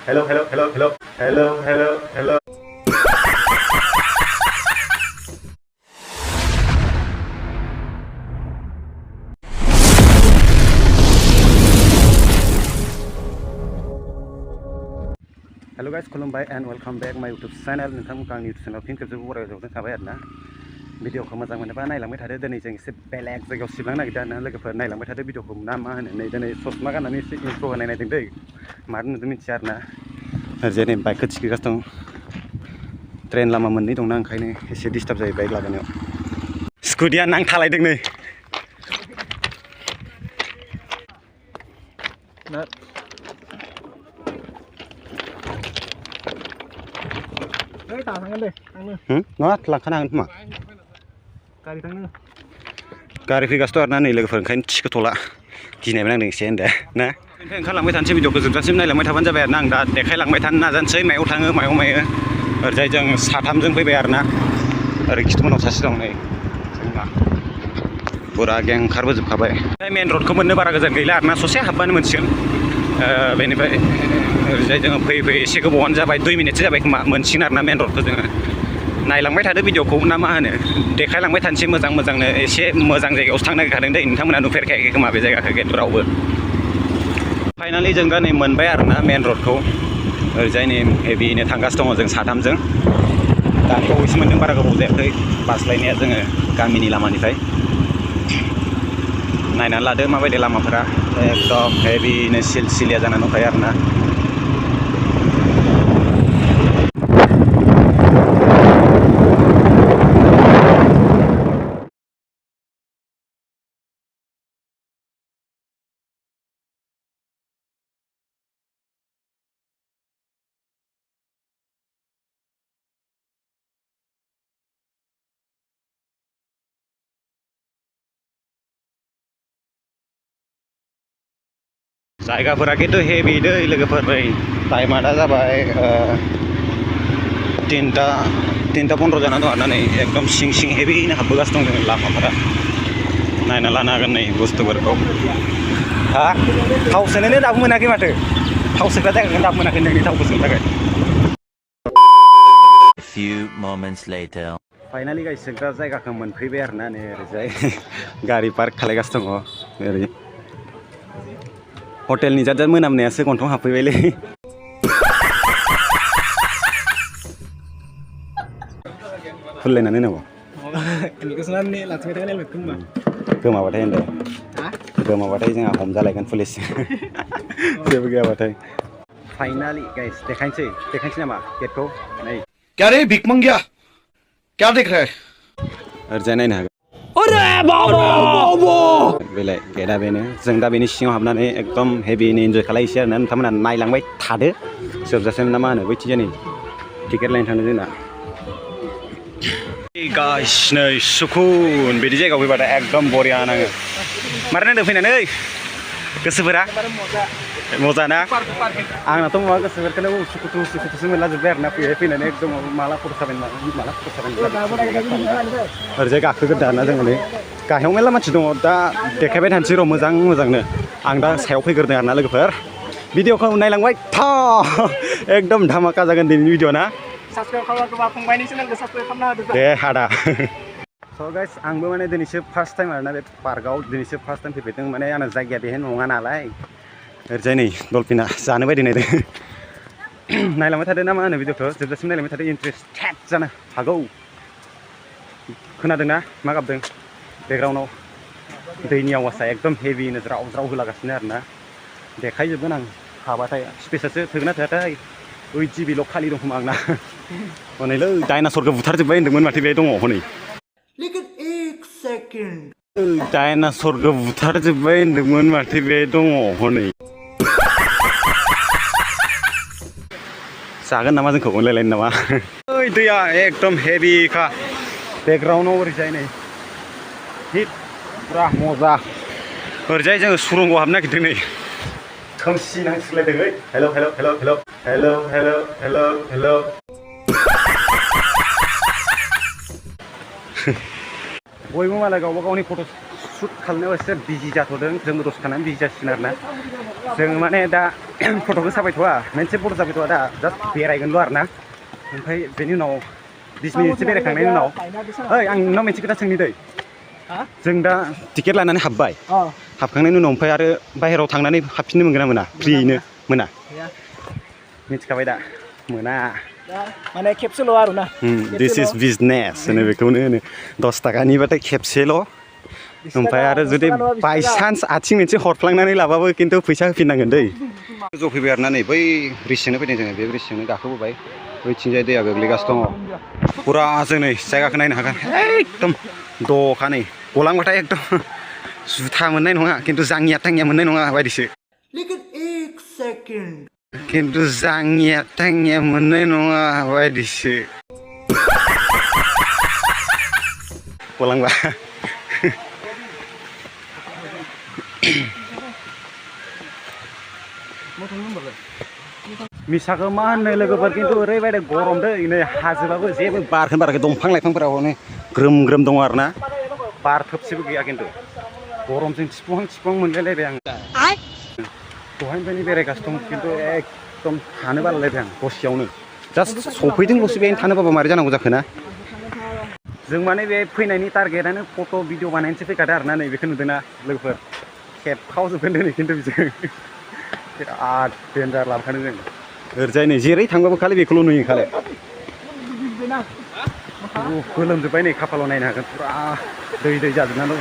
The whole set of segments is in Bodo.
Hello, hello, hello, hello, hello, hello, hello. Hello guys, खुलुमबाय and welcome back my YouTube channel. नोंथांमोनखौ आंनि YouTube channel फिन खेबसेबाव बरायहरनाय थाबाय आरोना। भिडिअखौ मोजां मोनोबा नायलांबाय थादो। दिनै जों एसे बेलेग जायगायाव सिबलांनो नागिरदों आरोना लोगोफोर, नायलांबाय थादो भिडिअखौ ना मा होनो। नै दिनै ससमा गाननानै एसे इन्ट्र' होनाय नायदों दै, मानो नुदों मिथिया आरोना। जेरै बाइकखौ थिखोगासिनो दं, ट्रेन लामा मोननै दंना ओंखायनो एसे डिस्टार्ब जायो बाइक लाबोनायाव। स्कुटिया नांथालायदों नै। नङा लांखानो हागोन खोमा। गारि फैगासिनो आरोना नै लोगोफोर, ओंखायनो थिखोथ'ला, गिनायबो नांदों एसे होनदो ना। ओमफ्राय ओंखारलांबाय थानोसै, भिडिअखौ जोबजासिम नायलांबाय थाबानो जाबाय आरोना। आं दा देखायलांबाय थानो नाजानोसै मायाव थाङो मायाव मायो। ओरैजाय जों साथामजों फैबाय आरोना, ओरै खिथुमोनाव सासे दं नै जोंना बुरा गें ओंखारबोजोबखाबाय। मेन रडखौ मोननो बारा गोजान गैला आरोना, ससे हाबबानो मोनसिगोन। बेनिफ्राय ओरैजाय जोङो फैयै फैयै एसे गोबावानो जाबाय, 2 मिनिटसो जाबाय खोमा, मोनसिगोन आरोना मेन रडखौ जोङो। नायलांबाय थादो भिडिअखौ ना मा होनो, देखायलांबाय थानोसै मोजां मोजांनो। एसे मोजां जायगायावसो थांनो नागिरखादों दै, नोंथांमोना नुफेरखायाखै खोमा बे जायगाखौ गेटफोरावबो। फाइनालि जों दा नै मोनबाय आरोना मेन रडखौ। ओरैजाय नै हेभिनो थांगासिनो दङ जों साथामजों। दानि बावैसो मोनदों, बारा गोबाव जायाखै बास्लायनाया जोङो गामिनि लामानिफ्राय। नायनानै लादो माबायदि लामाफोरा, एकदम हेभिनो सिल सिलिया जानानै दंखायो आरोना। जायगाफोरा खिन्थु हेभि दै लोगोफोर। नै टाइमा दा जाबाय 3टा 15 जाना दं आरोना। नै एकदम सिं सिं हेभिनो हाबबोगासिनो दं जोङो लामाफोरा। नायना लानो हागोन नै बुस्थुफोरखौ। हा थाव सोनोनो दाबो मोनाखै माथो, थाव सोग्रा जायगाखौनो दाबो मोनाखै नोंनि थावखौ सोनो थाखाय। Few moments later. Finally guys सोग्रा जायगाखौ मोनफैबाय आरोना। नै ओरैजाय गारि पार्क खालायगासिनो दङ ओरै। हटेलनि जाद जाद मोनामनायासो गन्थं हाबफैबायलै। खुलिलायनानै होनांगौ गोमाबाथाय होनदों, गोमाबाथाय जोंहा हमजालायगोन पुलिस। जेबो गैयाबाथाय। फाइनालि गाइस देखायनोसै नामा गेटखौ। नै क्या रे भिख मंगिया, क्या देख रहा है? ओरैजाय नायनो हागोन। बेलाय गेटआ बेनो, जों दा बेनि सिङाव हाबनानै एकदम हेभिनो इन्जय खालायसै आरोना। नोंथांमोना नायलांबाय थादो जोबजासिम ना मा होनो। बैथिंजाय नै टिकेट लाइन थांदों जोंना। गाइस नै सुकुन बिदि जायगायाव फैबाथाय एकदम बरिया नाङो। मारै नांदों फैनानै गोसोफोरा? मजा ना? आंनाथ' माबा गोसोफोरखौनो उसुखुथुसो मोनलाजोब्बाय आरोना फैनानै एकदम माला फट' साफायनो माला फट' साफायनो। ओरैजाय गाखोगोन आरोना जोङो। नै गाहायाव मेरला मानसि दङ, दा देखायबाय थानोसै र' मोजांनो। आं दा सायाव फैग्रोदों आरोना लोगोफोर। भिडिअखौ नायलांबाय था, एकदम धामाका जागोन दिनैनि भिडिअ ना। साबसक्राइब खालामाखैबा फंबायनि चेनेलखौ साबसक्राइब खालामना होदो दे आदा। स' गाइस आंबो माने दिनैसो फार्स्ट टाइम आरोना बे पार्कआव, दिनैसो फार्स्ट टाइम फैफेरदों। माने आंना जायगाया बेहाय नङा नालाय। ओरैजाय नै डलफिना जानो बायदि नायदों। नायलांबाय थादो ना मा होनो, भिडिअखौ जोबजासिम नायलांबाय थादो, इन्टारेस्टेड जानो हागौ। खोनादोंना मा गाबदों बेकग्राउन्डआव? दैनि आवाजआ एकदम हेभिनो ज्राव ज्राव होलागासिनो आरोना। देखायजोबगोन आं हाबाथाय। स्पेसासो थोगोन ना थोआथाय, 8 GB ल' खालि दं खोमा आंना। हनैलै डाइनासरखौ बुथारजोब्बाय होन्दोंमोन माथो बे दङ हनै। डाइनासरखौ बुथारजोब्बाय होन्दोंमोन माथो बे दङ हनै। जागोन नामा जोंखौ, अनलायलायनो नामा? ओइ दैया एकदम हेभिखा बेकग्राउन्डआव। ओरैजाय नै हिट पुरा मजा। ओरैजाय जोङो सुरंगआव हाबनो नागिरदों नै। खोमसि नांसिगलायदों। हेल' हेल' हेल' हेल' हेल' हेल' हेल' हेल'। बयबो मालाय गावबा गावनि फट' शुट खालामनायाव एसे बिजि जाथ'दों, जोंबो दसे थानानै बिजि जासिगोन आरोना। जों माने दा फट'खौ साफायथ'वा मोनसे फट' साफायथ'वा दा जास्ट बेरायगोनल' आरोना ओमफ्राय बेनि उनाव 20 मिनिटसो बेरायखांनायनि उनाव ओइ आं नोंनाव मोनसे खोथा सोंनि दै जों दा टिकेट लानानै हाबबाय हाबखांनायनि उनाव ओमफ्राय आरो बाहेरायाव थांनानै हाबफिननो मोनगोन ना मोना फ्रियैनो मोना मिथिखाबाय दा मोना माने खेबसेल' आरोना दिस इज बिजनेस होनो बेखौनो होनो 10 थाखानिबाथाय खेबसेल' ओमफ्राय आरो जुदि बायसान्स आथिं मोनसे हरफ्लांनानै लाबाबो खिन्थु फैसा होफिननांगोन दै ज' फैबाय आरोना नै बै ब्रिजजोंनो फैदों जोङो बे ब्रिजजोंनो गाखोबोबाय बैथिंजाय दैया गोग्लैगासिनो दङ फुरा जों नै जायगाखौ नायनो हागोन एकदम दखा नै गलांबाथाय एकदम जुथा मोननाय नङा खिन्थु जाङिया थाङिया मोननाय नङा बायदिसो खिन्थु जाङिया थाङिया मोननाय नङा बायदिसो गलांबा मिसाखौ मा होनो लोगोफोर खिन्थु ओरैबायदि गरम दै नै हाजोबाबो जेबो बारखौनो बाराखै दंफां लाइफांफोराव ग्रोम ग्रोम दङ आरोना बार थोबसेबो गैया खिन्थु गरमजों थिफुहां मोनलायलायबाय आं दहायनिफ्रायनो बेरायगासिनो दं खिन्थु एकदम थानो बालायलायबाय आं दसेयावनो जास्ट सफैदोंल'सो बेहायनो थानो बाबा मारै जानांगौ जाखो ना जों माने बे फैनायनि टारगेटआनो फट' भिडिअ बानायनोसो फैखादों आरोना नै बेखौ नुदोंना लोगोफोर खेबखावजोबगोन दिनै खिन्थु बिजों बिराद डेन्जार लाबोखादों जों ओरैजाय नै जेरै थांबाबो खालि बेखौल' नुयो खालि गोलोमजोब्बाय नै खाफालाव नायनो हागोन फुरा दै जाजोबनानै दङ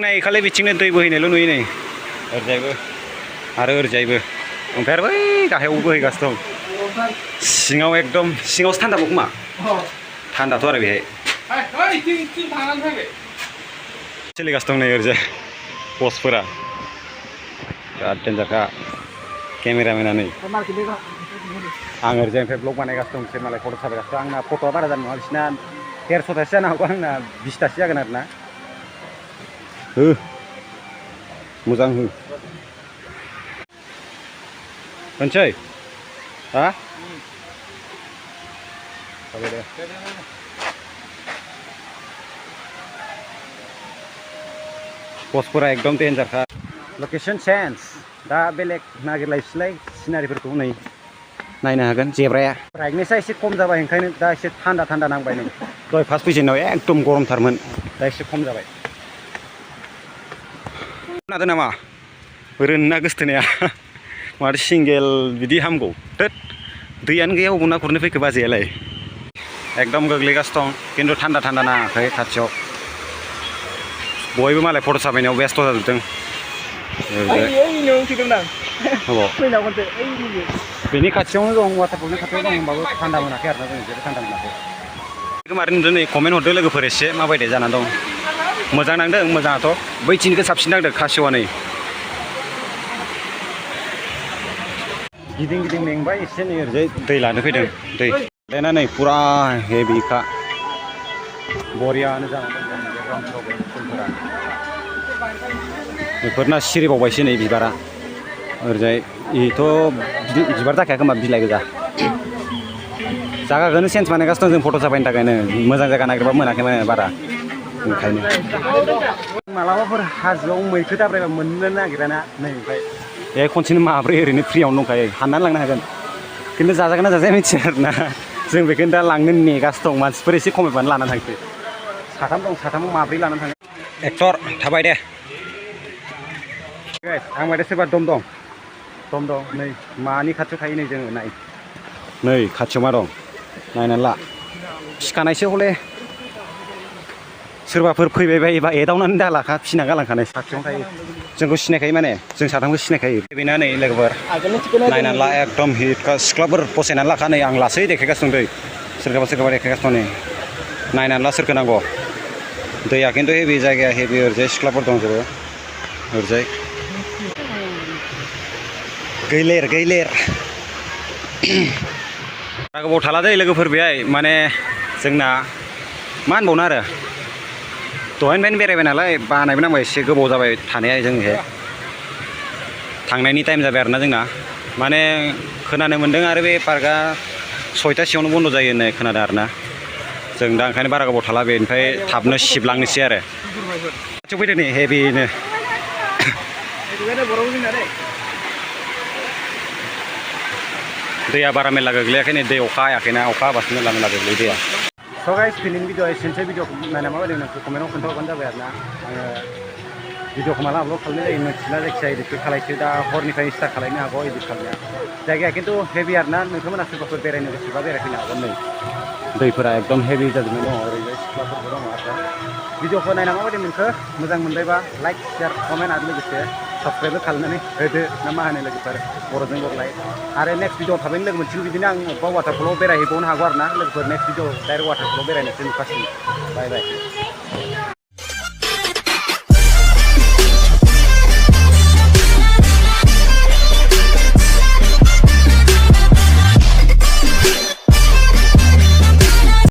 नाय खालि बिथिंनो दै बोहैनायल' नुयो नै ओरैजायबो आरो ओरैजायबो ओमफ्राय आरो बै गाहायावबो बोहैगासिनो दं सिङाव एकदम सिङावसो थान्दाबाव खोमा थान्दाथ' आरो बेहाय सोलिगासिनो दं नै ओरैजाय पस्टफोरा बिराद डेन्जारखा केमेरामेना नै आं ओरैजायनिफ्राय ब्लग बानायगासिनो दं बिसोर मालाय फट' साफायगासिनो आंना फट'आ बारा जानाय नङा बिसोरना 150थासो जानो हागौ आंना 20थासो जागोन आरोना हो मोजां हो होनसै हा जाबाय दे पस्टफोरा एकदम डेन्जारखा लकेसन चेन्ज दा बेलेग नागिरलायसैलाय सिनारिफोरखौ नै नायनो हागोन जेब्राया ब्राइटनेसा एसे खम जाबाय ओंखायनो दा एसे थान्दा नांबाय नै दहाय फार्स्ट फैजेननायाव एकदम गरमथारमोन दा एसे खम जाबाय खोनादों नामा ओरैनो ना गोसथोनाया माथो सिंगेल बिदि हामगौ थोद दैयानो गैया अबाव ना गुरनो फैखो बाजैयालाय एकदम गोग्लैगासिनो दं खिन्थु थान्दा नाङाखै खाथियाव बयबो मालाय फट' साफायनायाव बेस्थ' जाजोबदों बेनि खाथियावनो दं वाटारफलनि खाथियाव दं होनबाबो थान्दा मोनाखै आरोना जों जेबो थान्दा मोनाखै मारै नुदों नै कमेन्ट हरदो लोगोफोर एसे माबायदि जानानै दं मोजां नांदों मोजाङाथ' बैथिंनिखौ साबसिन नांदों खासिवा नै गिदिं मेंबाय एसे नै ओरैजाय दै लानो फैदों दै लायना नै फुरा हेभिखा बरियानो जानानै दं फुलफोरा बेफोरना सिरिबावबायसो नै बिबारा ओरैजाय बेथ' बिबार जाखाया खोमा बिलाइ गोजा जायगाखौनो चेन्ज बानायगासिनो दं जों फट' साफायनो थाखायनो मोजां जायगा नागिरबा मोनाखैमोन बारा ओंखायनो मालाबाफोर हाजोआव मैखो दाब्रायबा मोननो नागिराना नै ओमफ्राय बे खनसेनो माब्रै ओरैनो फ्रियावनो दंखायो हाननानै लांनो हागोन खिन्थु जाजागोन ना जाजाया मिथिया आरोना जों बेखौनो दा लांनो नेगासिनो दं मानसिफोर एसे खमायबानो लानानै थांसै साथाम दं साथामाव माब्रै लानानै थाङो एक्टर थाबाय दे आं बायदि सोरबा दम दं नै मानि खाथियाव थायो नै जोङो नै खाथियाव मा दं नायनानै ला फिखानायसो हले सोरबाफोर फैबाय बायोबा एदावनानै दालाखा फिना गालांखानाय खाथियावनो थायो जोंखौ सिनायखायो माने जों साथामखौ सिनायखायो बेना नै लोगोफोर नायनानै ला एकदम हिटखा सिख्लाफोर फसायनानै लाखा नै आं लासै देखायगासिनो दं दै सोरखौबा देखायगासिनो दं नै नायनानै ला सोरखौ नांगौ दैया खिन्थु हेभि जायगाया हेभि ओरैजाय सिख्लाफोर दंजोबो ओरैजाय गैलेर बारा गोबाव थाला दै लोगोफोर बेहाय माने जोंना मा होनबावनो आरो दहायनिफ्रायनो बेरायबाय नालाय बानायबो नांबाय एसे गोबाव जाबाय थानाया जोंनिहाय थांनायनि टाइम जाबाय आरोना जोंना माने खोनानो मोन्दों आरो बे पार्कआ 6टासोआवनो बन्द' जायो होननाय खोनादों आरोना जों दा ओंखायनो बारा गोबाव थाला बेनिफ्राय थाबनो सिबलांनोसै आरो खाथियाव फैदो नै हेभिनो दैया बारा मेरला गोग्लैयाखै नै दै अखा हायाखैना अखा हाबासो मेरला मेरला गोग्लैयो दैया स' गाइस दिनैनि भिडिअ एसेनोसै भिडिअखौ नायना माबायदि नोंखौ कमेन्टआव खोन्थाहरबानो जाबाय आरो ना आङो भिडिअखौ माला आपल'ड खालामनाय जायो मिथिला जायखिजाया इदिटखौ खालायसै दा हरनिफ्राय स्टार्ट खालायनो हागौ इदिट खालामनाया जायगाया खिन्थु हेभि आरो ना नोंथांमोना सोरबाफोर बेरायनो गोसोबा बेरायफैनो हागोन नै दैफोरा एकदम हेभि जाजोबनाय दङ ओरैजाय सिख्लाफोरबो दङ आरो भिडिअखौ नायना माबायदि मोनखो मोजां मोनबायबा लाइक शेयार कमेन्ट आरो लोगोसे साबस्क्राइबबो खालामनानै होदो ना मा होनो लोगोफोर बर'जों बर'लाय आरो नेक्स्ट भिडिअ थाबैनो लोगो मोनसिगोन बिदिनो आं अबेबा वाटारफलाव बेरायहैबावनो हागौ आरो ना लोगोफोर नेक्स्ट भिडिअ डाइरेक्ट वाटारफलाव बेरायनोसै नुखासिगोन बाय बाय